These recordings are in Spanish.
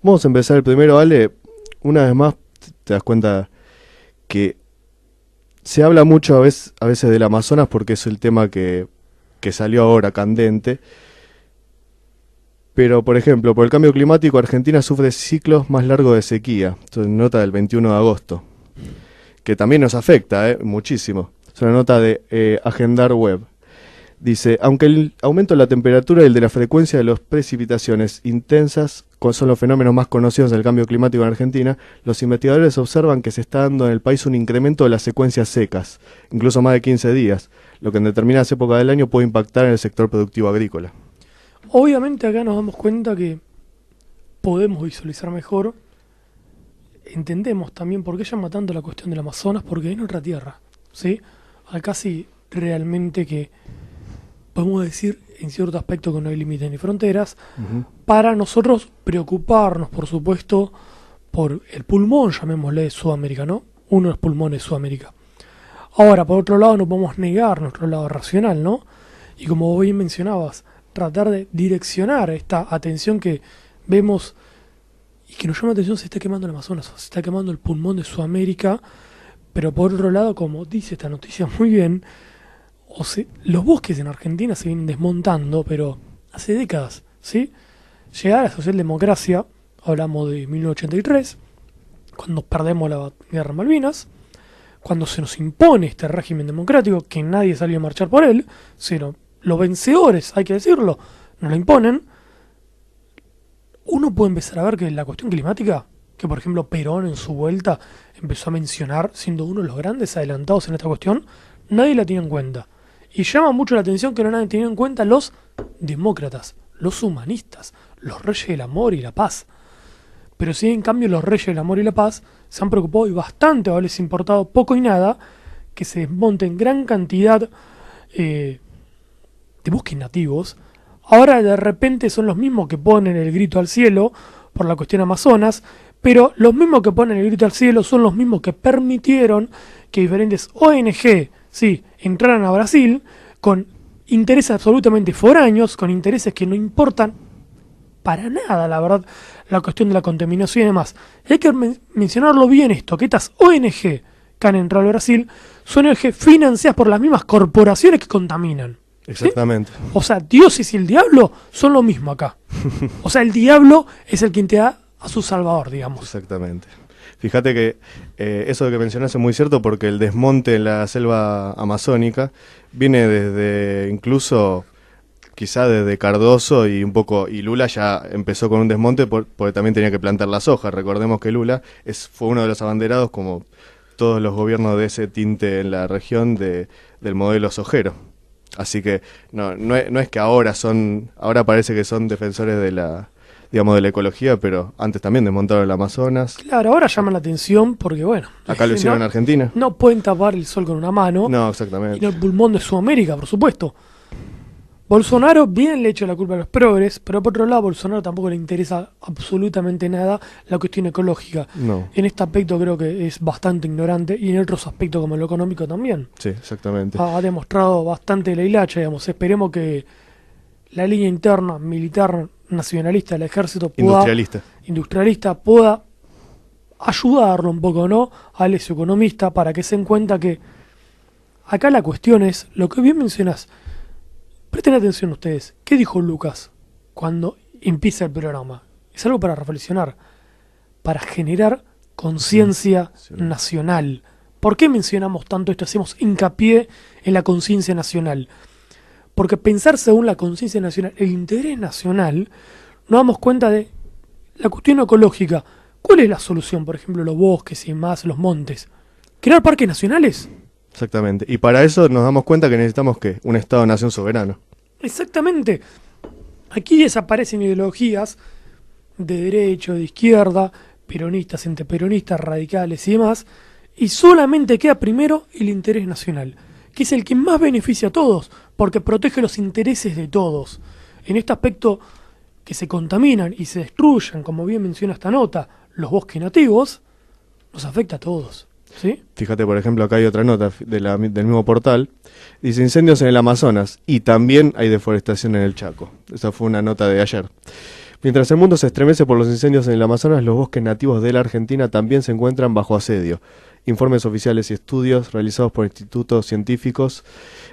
Vamos a empezar el primero, Ale. Una vez más, te das cuenta que se habla mucho a veces del Amazonas porque es el tema que salió ahora candente. Pero, por ejemplo, por el cambio climático, Argentina sufre ciclos más largos de sequía. Esto es nota del 21 de agosto, que también nos afecta muchísimo. Es una nota de Agendar Web. Dice, aunque el aumento de la temperatura y el de la frecuencia de las precipitaciones intensas son los fenómenos más conocidos del cambio climático en Argentina, los investigadores observan que se está dando en el país un incremento de las secuencias secas, incluso más de 15 días, lo que en determinadas épocas del año puede impactar en el sector productivo agrícola. Obviamente acá nos damos cuenta que podemos visualizar mejor, entendemos también por qué llama tanto la cuestión del Amazonas, porque es nuestra tierra, ¿sí? Acá sí realmente que podemos decir en cierto aspecto que no hay límites ni fronteras, para nosotros preocuparnos, por supuesto, por el pulmón, llamémosle Sudamérica, ¿no? Uno de los pulmones de Sudamérica. Ahora, por otro lado, no podemos negar nuestro lado racional, ¿no? Y como vos bien mencionabas, tratar de direccionar esta atención que vemos y que nos llama la atención, se está quemando el Amazonas, se está quemando el pulmón de Sudamérica, pero por otro lado, como dice esta noticia muy bien, los bosques en Argentina se vienen desmontando, pero hace décadas, ¿sí? Llegar a la socialdemocracia, hablamos de 1983, cuando perdemos la guerra de Malvinas, cuando se nos impone este régimen democrático, que nadie salió a marchar por él, sino los vencedores, hay que decirlo, nos lo imponen. Uno puede empezar a ver que la cuestión climática, que por ejemplo Perón en su vuelta empezó a mencionar, siendo uno de los grandes adelantados en esta cuestión, nadie la tiene en cuenta. Y llama mucho la atención que no nadie tiene en cuenta los demócratas, los humanistas, los reyes del amor y la paz. Pero sí, en cambio, los reyes del amor y la paz se han preocupado y bastante, o les ha importado poco y nada, que se desmonten gran cantidad de bosques nativos. Ahora de repente son los mismos que ponen el grito al cielo por la cuestión Amazonas, pero los mismos que ponen el grito al cielo son los mismos que permitieron que diferentes ONG, sí, entraran a Brasil con intereses absolutamente foráneos, con intereses que no importan para nada, la verdad, la cuestión de la contaminación y demás. Y hay que mencionarlo bien esto, que estas ONG que han entrado a Brasil son ONG financiadas por las mismas corporaciones que contaminan. Exactamente. ¿Sí? O sea, Dios y el diablo son lo mismo acá. O sea, el diablo es el quien te da a su salvador, digamos. Exactamente. Fíjate que eso que mencionaste es muy cierto, porque el desmonte en la selva amazónica viene desde incluso quizá desde Cardoso y Lula ya empezó con un desmonte porque también tenía que plantar la soja. Recordemos que Lula fue uno de los abanderados, como todos los gobiernos de ese tinte en la región, del modelo sojero. Así que no es que ahora parece que son defensores de la ecología, pero antes también desmontaron el Amazonas. Claro, ahora llaman la atención porque, bueno... Acá lo hicieron en Argentina. No pueden tapar el sol con una mano. No, exactamente. Y no el pulmón de Sudamérica, por supuesto. Bolsonaro bien le echa la culpa a los progres, pero por otro lado, a Bolsonaro tampoco le interesa absolutamente nada la cuestión ecológica. No. En este aspecto creo que es bastante ignorante, y en otros aspectos como lo económico también. Sí, exactamente. Ha demostrado bastante la hilacha, digamos. Esperemos que la línea interna, militar, nacionalista del ejército industrialista pueda ayudarlo un poco, ¿no? A los economistas, para que se den cuenta que acá la cuestión es, lo que bien mencionás, presten atención ustedes, ¿qué dijo Lucas cuando empieza el programa? Es algo para reflexionar, para generar conciencia nacional. ¿Por qué mencionamos tanto esto? Hacemos hincapié en la conciencia nacional. Porque pensar según la conciencia nacional, el interés nacional, nos damos cuenta de la cuestión ecológica. ¿Cuál es la solución? Por ejemplo, los bosques y más, los montes. ¿Crear parques nacionales? Exactamente. Y para eso nos damos cuenta que necesitamos un Estado-nación soberano. Exactamente. Aquí desaparecen ideologías de derecha, de izquierda, peronistas, antiperonistas, radicales y demás, y solamente queda primero el interés nacional, que es el que más beneficia a todos, porque protege los intereses de todos. En este aspecto, que se contaminan y se destruyan, como bien menciona esta nota, los bosques nativos, nos afecta a todos. ¿Sí? Fíjate, por ejemplo, acá hay otra nota del mismo portal. Dice: incendios en el Amazonas y también hay deforestación en el Chaco. Esa fue una nota de ayer. Mientras el mundo se estremece por los incendios en el Amazonas, los bosques nativos de la Argentina también se encuentran bajo asedio. Informes oficiales y estudios realizados por institutos científicos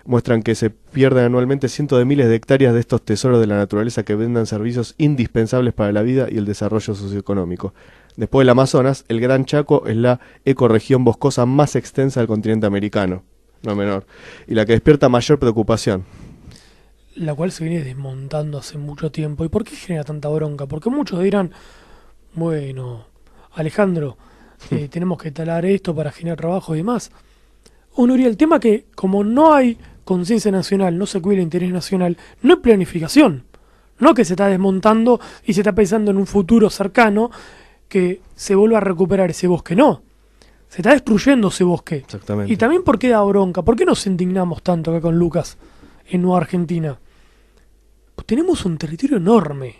muestran que se pierden anualmente cientos de miles de hectáreas de estos tesoros de la naturaleza que brindan servicios indispensables para la vida y el desarrollo socioeconómico. Después del Amazonas, el Gran Chaco es la ecorregión boscosa más extensa del continente americano, no menor, y la que despierta mayor preocupación. La cual se viene desmontando hace mucho tiempo. ¿Y por qué genera tanta bronca? Porque muchos dirán, bueno, Alejandro, tenemos que talar esto para generar trabajo y demás. Uno diría el tema que como no hay conciencia nacional, no se cuida el interés nacional, no hay planificación. No que se está desmontando y se está pensando en un futuro cercano que se vuelva a recuperar ese bosque. No, se está destruyendo ese bosque. Exactamente. Y también por qué da bronca, ¿por qué nos indignamos tanto acá con Lucas en Nueva Argentina? Pues tenemos un territorio enorme.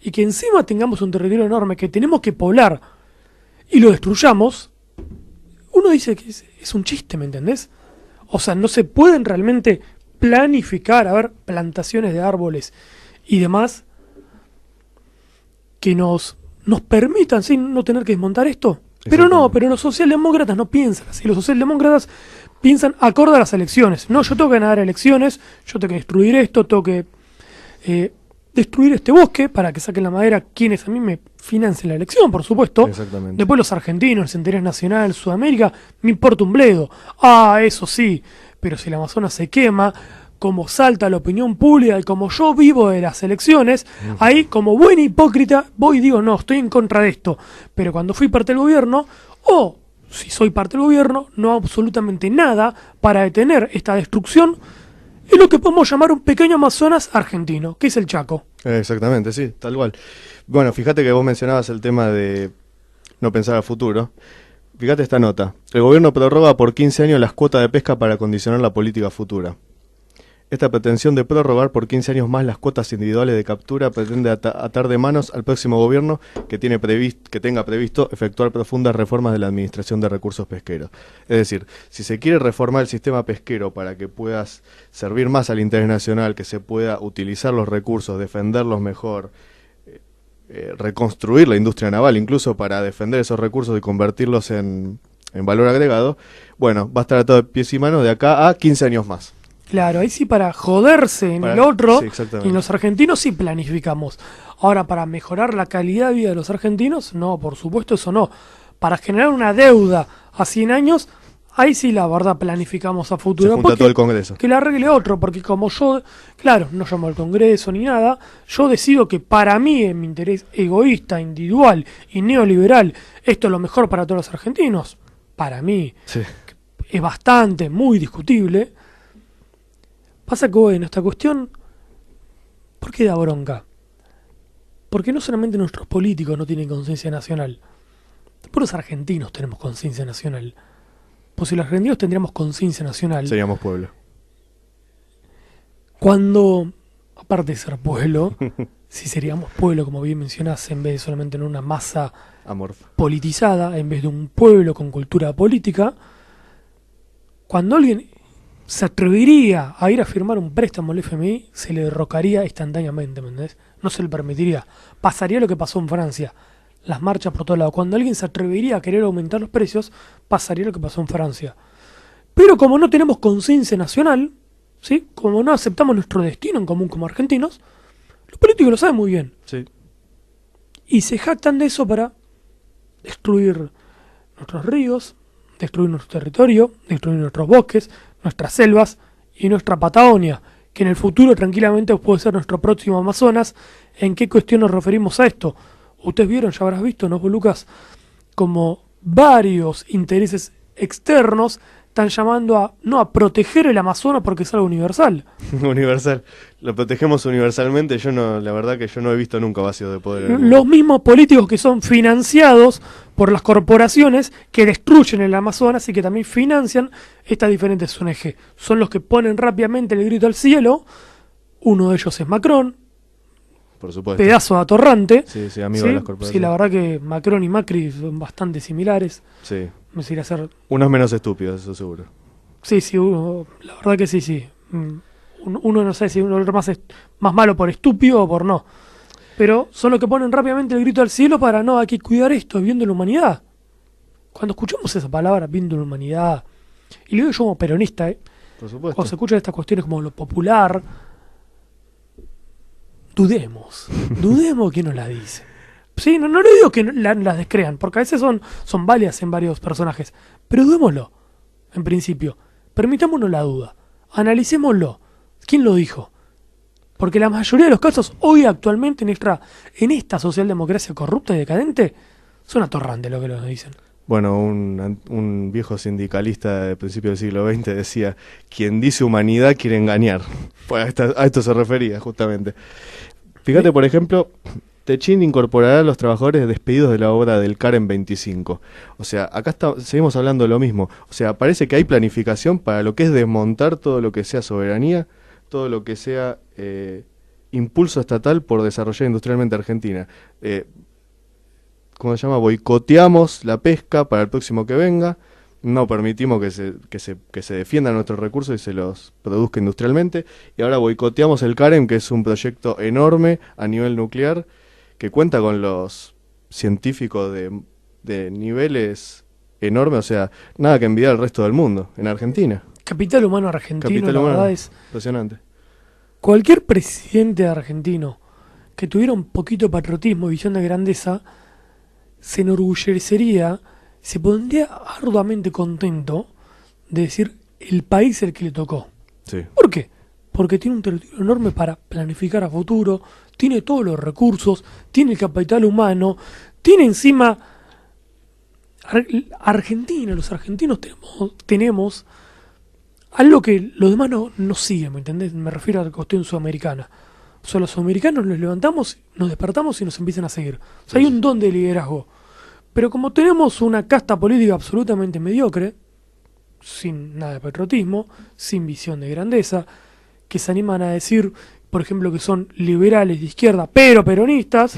Y que encima tengamos un territorio enorme que tenemos que poblar y lo destruyamos, uno dice que es un chiste, ¿me entendés? O sea, no se pueden realmente planificar, a ver, plantaciones de árboles y demás que nos permitan, ¿sí?, no tener que desmontar esto. Pero no, pero los socialdemócratas no piensan así. Los socialdemócratas piensan acorde a las elecciones. No, yo tengo que ganar elecciones, yo tengo que destruir esto, tengo que destruir este bosque para que saquen la madera quienes a mí me financien la elección, por supuesto. Exactamente. Después los argentinos, el interés nacional, Sudamérica, me importa un bledo. Ah, eso sí, pero si el Amazonas se quema, como salta la opinión pública y como yo vivo de las elecciones, ahí como buen hipócrita voy y digo, no, estoy en contra de esto. Pero cuando fui parte del gobierno, si soy parte del gobierno, no hago absolutamente nada para detener esta destrucción. Es lo que podemos llamar un pequeño Amazonas argentino, que es el Chaco. Exactamente, sí, tal cual. Bueno, fíjate que vos mencionabas el tema de no pensar al futuro. Fíjate esta nota. El gobierno prorroga por 15 años las cuotas de pesca para condicionar la política futura. Esta pretensión de prorrogar por 15 años más las cuotas individuales de captura pretende atar de manos al próximo gobierno que tenga previsto efectuar profundas reformas de la administración de recursos pesqueros. Es decir, si se quiere reformar el sistema pesquero para que pueda servir más al interés nacional, que se pueda utilizar los recursos, defenderlos mejor, reconstruir la industria naval incluso para defender esos recursos y convertirlos en valor agregado, bueno, va a estar atado de pies y manos de acá a 15 años más. Claro, ahí sí para joderse en el otro, sí, y en los argentinos sí planificamos. Ahora, para mejorar la calidad de vida de los argentinos, no, por supuesto eso no. Para generar una deuda a 100 años, ahí sí la verdad planificamos a futuro. Se junta todo el Congreso. Que la arregle otro, porque como yo, claro, no llamo al Congreso ni nada, yo decido que para mí, en mi interés egoísta, individual y neoliberal, esto es lo mejor para todos los argentinos. Para mí, sí, es bastante, muy discutible. Pasa que, bueno, esta cuestión, ¿por qué da bronca? Porque no solamente nuestros políticos no tienen conciencia nacional, tampoco los argentinos tenemos conciencia nacional. Pues si los argentinos tendríamos conciencia nacional, seríamos pueblo. Cuando, aparte de ser pueblo, si seríamos pueblo, como bien mencionás, en vez de solamente en una masa amorfa politizada, en vez de un pueblo con cultura política, cuando alguien se atrevería a ir a firmar un préstamo al FMI, se le derrocaría instantáneamente, ¿me entendés? No se le permitiría. Pasaría lo que pasó en Francia, las marchas por todos lados. Cuando alguien se atrevería a querer aumentar los precios, pasaría lo que pasó en Francia. Pero como no tenemos conciencia nacional, ¿sí?, como no aceptamos nuestro destino en común como argentinos, los políticos lo saben muy bien. Sí. Y se jactan de eso para destruir nuestros ríos, destruir nuestro territorio, destruir nuestros bosques, nuestras selvas y nuestra Patagonia, que en el futuro tranquilamente puede ser nuestro próximo Amazonas. ¿En qué cuestión nos referimos a esto? Ustedes vieron, ya habrás visto, ¿no, Lucas?, como varios intereses externos están llamando no a proteger el Amazonas porque es algo universal. Universal. Lo protegemos universalmente. La verdad que yo no he visto nunca vacío de poder. Los mismos políticos que son financiados por las corporaciones que destruyen el Amazonas y que también financian estas diferentes ONG. Son los que ponen rápidamente el grito al cielo. Uno de ellos es Macron. Por supuesto. Pedazo de atorrante. Sí, amigo de las corporaciones. Sí, la verdad que Macron y Macri son bastante similares. Sí. Me sería hacer... Unos menos estúpidos, eso seguro. Sí, la verdad que sí. Uno no sé si uno es más malo por estúpido o por no. Pero son los que ponen rápidamente el grito al cielo para no, hay que cuidar esto, viendo la humanidad. Cuando escuchamos esa palabra, viendo la humanidad, y lo digo yo como peronista, Por supuesto. cuando se escuchan estas cuestiones como lo popular, dudemos quién nos la dice. Sí, no le digo que las descrean, porque a veces son válidas en varios personajes, pero dudémoslo, en principio. Permitámonos la duda, analicémoslo. ¿Quién lo dijo? Porque la mayoría de los casos, hoy actualmente en esta socialdemocracia corrupta y decadente, son atorrantes lo que nos dicen. Bueno, un viejo sindicalista de principios del siglo XX decía, quien dice humanidad quiere engañar. Pues a esto se refería justamente. Fíjate, por ejemplo, Techín incorporará a los trabajadores despedidos de la obra del CAREM 25. O sea, acá seguimos hablando de lo mismo. O sea, parece que hay planificación para lo que es desmontar todo lo que sea soberanía, todo lo que sea impulso estatal por desarrollar industrialmente Argentina. ¿Cómo se llama? Boicoteamos la pesca para el próximo que venga, no permitimos que se defiendan nuestros recursos y se los produzca industrialmente, y ahora boicoteamos el CAREM, que es un proyecto enorme a nivel nuclear, que cuenta con los científicos de niveles enormes, o sea, nada que envidiar al resto del mundo, en Argentina. Capital humano argentino, Capital la humano, verdad es... impresionante. Cualquier presidente argentino que tuviera un poquito de patriotismo y visión de grandeza, se enorgullecería, se pondría arduamente contento de decir el país el que le tocó. Sí. ¿Por qué? Porque tiene un territorio enorme para planificar a futuro, tiene todos los recursos, tiene el capital humano, tiene encima... Argentina, los argentinos tenemos algo que los demás no siguen, ¿me entendés? Me refiero a la cuestión sudamericana. O sea, los sudamericanos nos levantamos, nos despertamos y nos empiezan a seguir. O sea, hay un don de liderazgo. Pero como tenemos una casta política absolutamente mediocre, sin nada de patriotismo, sin visión de grandeza, que se animan a decir, por ejemplo, que son liberales de izquierda, pero peronistas,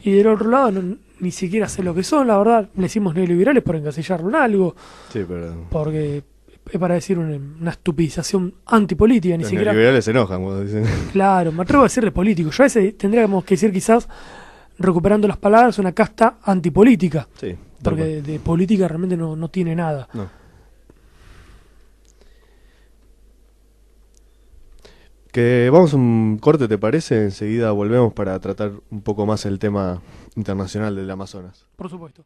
y del otro lado ni siquiera sé lo que son, la verdad, le decimos neoliberales por encasillarlo en algo, Sí, pero porque es para decir una estupidización antipolítica, ni los siquiera... neoliberales se enojan cuando dicen... Claro, me atrevo a decirle político. Yo a veces tendríamos que decir quizás, recuperando las palabras, una casta antipolítica. Sí, Porque de política realmente no tiene nada. no. Que vamos a un corte, ¿te parece? Enseguida volvemos para tratar un poco más el tema internacional del Amazonas. Por supuesto.